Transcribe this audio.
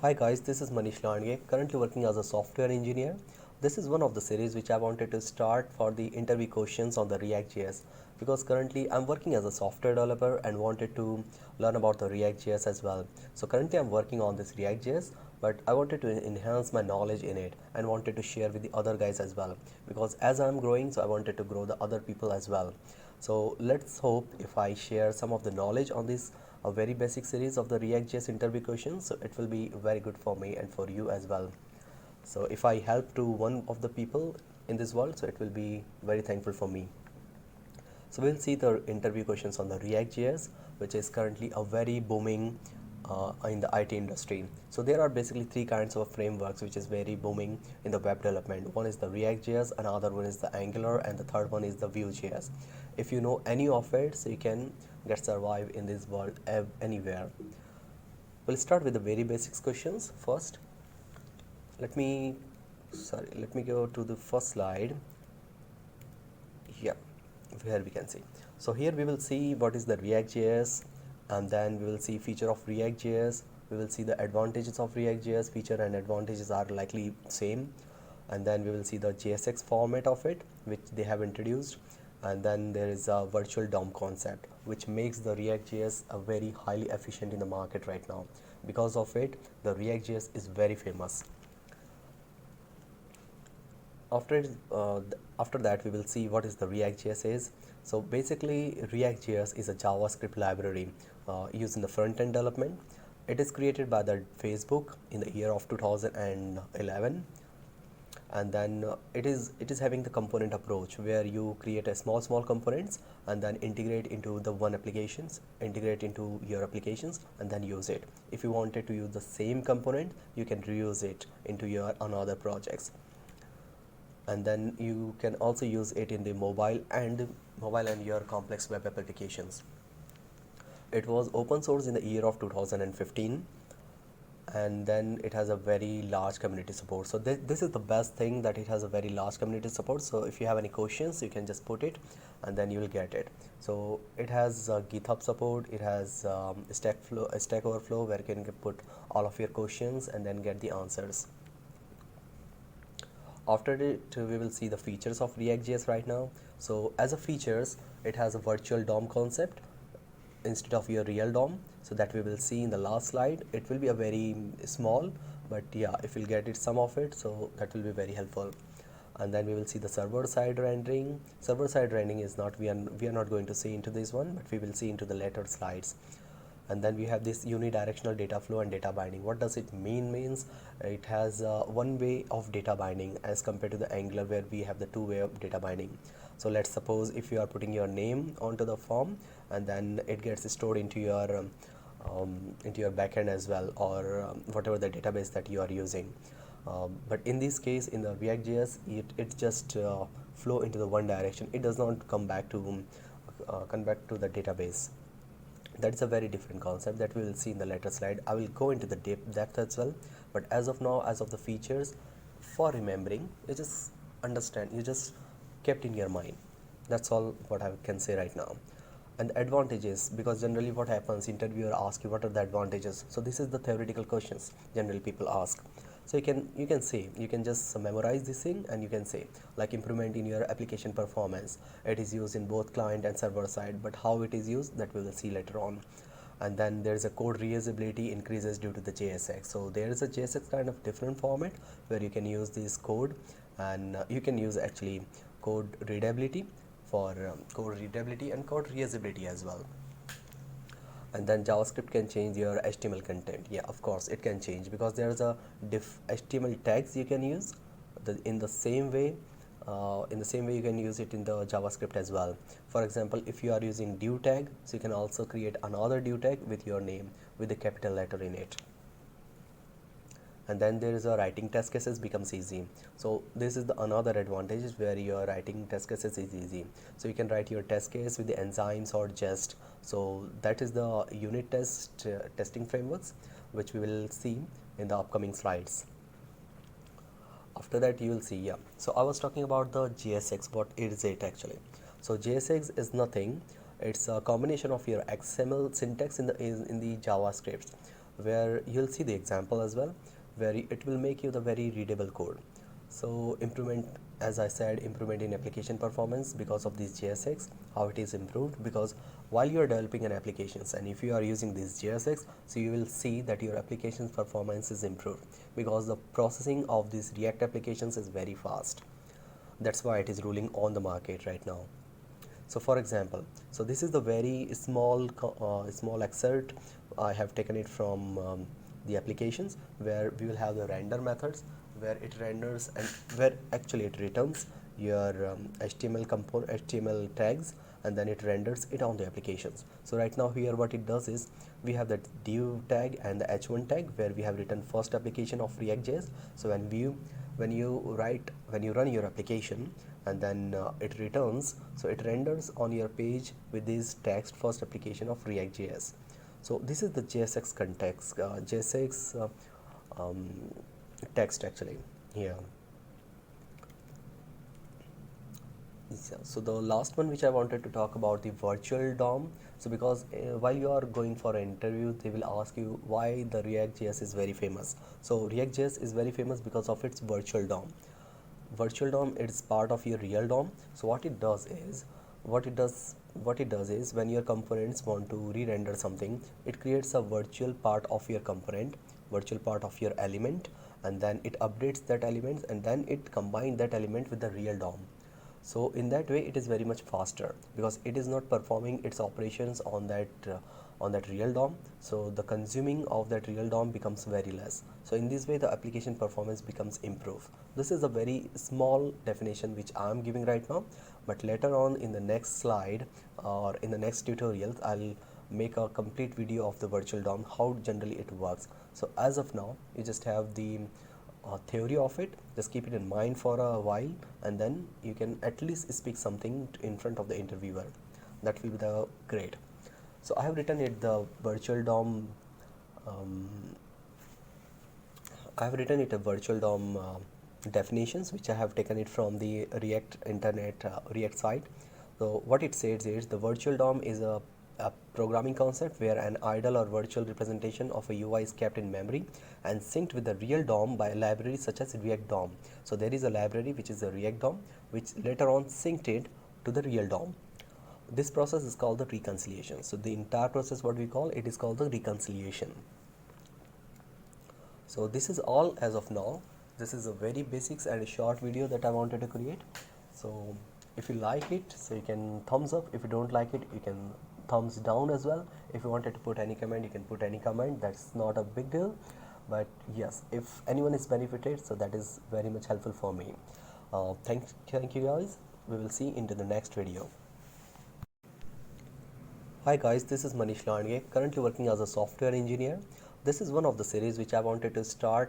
Hi guys, this is Manish Landge, currently working as a software engineer. This is one of the series which I wanted to start for the interview questions on the React.js because currently I'm working as a software developer and wanted to learn about the React.js as well. So currently I'm working on this React.js, but I wanted to enhance my knowledge in it and wanted to share with the other guys as well because as I'm growing, so I wanted to grow the other people as well. So let's hope if I share some of the knowledge on this a very basic series of the React.js interview questions, so it will be very good for me and for you as well. So if I help to one of the people in this world, so it will be very thankful for me. So we'll see the interview questions on the React.js, which is currently a very booming in the IT industry. So there are basically three kinds of frameworks which is very booming in the web development. One is the React.js, another one is the Angular, and the third one is the Vue.js. If you know any of it, so you can get survive in this world anywhere. We'll start with the very basics questions first. Let me go to the first slide. Yeah, where we can see. So here we will see what is the React.js, and then we will see feature of React.js. We will see the advantages of React.js. Feature and advantages are likely same, and then we will see the JSX format of it, which they have introduced, and then there is a virtual DOM concept, which makes the React.js a very highly efficient in the market right now. Because of it, the React.js is very famous. After that we will see what is the React.js is. So basically React.js is a JavaScript library used in the front-end development. It is created by the Facebook in the year of 2011, and then it is having the component approach where you create a small components and then integrate into the one applications, integrate into your applications, and then use it. If you wanted to use the same component, you can reuse it into your another projects, and then you can also use it in the mobile and your complex web applications. It was open source in the year of 2015, and then it has a very large community support. So this is the best thing, that it has a very large community support. So if you have any questions, you can just put it and then you will get it. So it has GitHub support, it has Stack Overflow, where you can put all of your questions and then get the answers. After it, we will see the features of React.js right now. So as a features, it has a virtual DOM concept instead of your real DOM, so that we will see in the last slide. It will be a very small, but yeah, if we'll get it some of it, so that will be very helpful. And then we will see the server side rendering. Server side rendering is not, we are not going to see into this one, but we will see into the later slides. And then we have this unidirectional data flow and data binding. What does it means it has one way of data binding as compared to the Angular, where we have the two way of data binding. So let's suppose if you are putting your name onto the form, and then it gets stored into your backend as well, or whatever the database that you are using. But in this case, in the React.js, it just flow into the one direction. It does not come back to the database. That's a very different concept that we will see in the later slide. I will go into the depth as well, but as of now, as of the features, for remembering, you just understand, you just kept in your mind. That's all what I can say right now. And the advantages, because generally what happens, interviewer asks you what are the advantages. So this is the theoretical questions generally people ask. So you can just memorize this thing, and you can say like improvement in your application performance. It is used in both client and server side, but how it is used, that we will see later on. And then there is a code reusability increases due to the JSX. So there is a JSX kind of different format where you can use this code, and you can use actually code readability for code readability and code reusability as well. And then JavaScript can change your HTML content. Yeah, of course it can change, because there's a HTML tags you can use in the same way. You can use it in the JavaScript as well. For example, if you are using div tag, so you can also create another div tag with your name with a capital letter in it. And then there is a writing test cases becomes easy. So this is the another advantage, where your writing test cases is easy. So you can write your test case with the enzymes or jest. So that is the unit test testing frameworks, which we will see in the upcoming slides. After that you will see, yeah, so I was talking about the JSX. What is it actually? So JSX is nothing, it's a combination of your XML syntax in the JavaScript. where you'll see the example as well, where it will make you the very readable code. So improvement, as I said, improvement in application performance because of these JSX. How it is improved? Because while you are developing an applications, and if you are using these JSX, so you will see that your application's performance is improved because the processing of these React applications is very fast. That's why it is ruling on the market right now. So for example, so this is the very small excerpt. I have taken it from the applications, where we will have the render methods, where it renders and where actually it returns your HTML component, HTML tags, and then it renders it on the applications. So right now here what it does is we have that div tag and the h1 tag, where we have written first application of React.js. So when you run your application, and then it returns, so it renders on your page with this text first application of React.js. So this is the JSX context, JSX um, text actually here. So the last one which I wanted to talk about, the virtual DOM. So because while you are going for an interview, they will ask you why the React.js is very famous. So React.js is very famous because of its virtual DOM. Virtual DOM is part of your real DOM. So what it does is when your components want to re-render something, it creates a virtual part of your component, virtual part of your element, and then it updates that element, and then it combines that element with the real DOM. So in that way it is very much faster because it is not performing its operations on that real DOM. So the consuming of that real DOM becomes very less. So in this way the application performance becomes improved. This is a very small definition which I am giving right now, but later on in the next slide or in the next tutorials I'll make a complete video of the virtual DOM, how generally it works. So as of now you just have the theory of it, just keep it in mind for a while, and then you can at least speak something in front of the interviewer. That will be the great. So I have written it the virtual DOM. um, I have written it a virtual DOM definitions, which I have taken it from the React internet React site. So what it says is the virtual DOM is a programming concept where an idle or virtual representation of a UI is kept in memory and synced with the real DOM by a library such as React DOM. So there is a library which is the React DOM, which later on synced it to the real DOM. This process is called the reconciliation. So the entire process, what we call it, is called the reconciliation. So this is all as of now. This is a very basics and a short video that I wanted to create. So if you like it, so you can thumbs up. If you don't like it, you can thumbs down as well. If you wanted to put any comment, you can put any comment. That's not a big deal. But yes, if anyone is benefited, so that is very much helpful for me. Thank you guys. We will see into the next video. Hi guys, this is Manish Landge, currently working as a software engineer. This is one of the series which I wanted to start